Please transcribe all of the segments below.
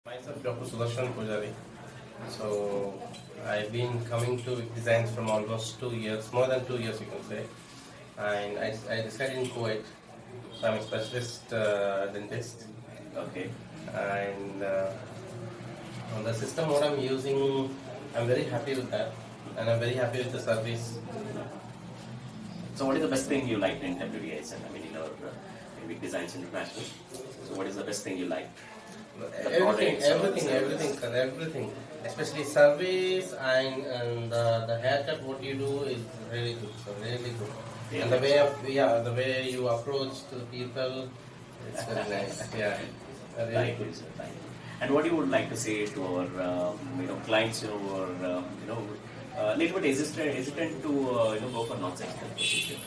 Myself, Dr. Sudarshan Pujari. So, I've been coming to designs from almost 2 years, more than 2 years, you can say. And I decided in Kuwait. So, I'm a specialist dentist. Okay. And on the system, what I'm using, I'm very happy with that. And I'm very happy with the service. So what is the best thing you liked in WDI? I mean, in Wigs Designs International. So what is the best thing you liked? Everything. Especially service and the haircut. What you do is really good. So really good. Yeah. And the way you approach to the people, it's very nice. Yeah. Really Thank good. you, sir. Thank you. And what you would like to say to our clients who are little bit hesitant to go for non-surgical procedure?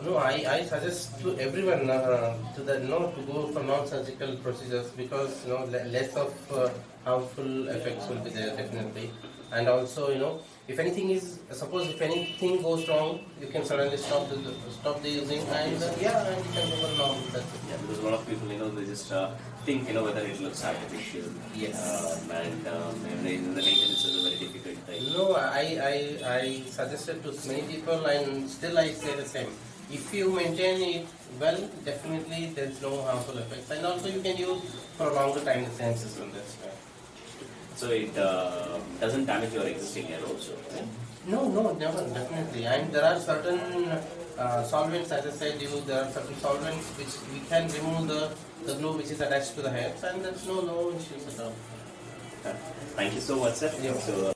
No, I suggest to everyone to go for non-surgical procedures because less of harmful effects will be there definitely, and also if anything goes wrong, you can suddenly stop the using and and you can go for normal. That's it. Yeah, because a lot of people they just think whether it looks artificial. Yes. And the maintenance is a very difficult thing. No, I suggested to many people and still I say the same. If you maintain it well, definitely there is no harmful effects, and also you can use for a longer time the same system. That's right. So it doesn't damage your existing hair also. Right? No, never, definitely. And there are certain solvents, as I said, there are certain solvents which we can remove the glue which is attached to the hairs, and there's no issues at all. Thank you so much, sir. Yeah. So,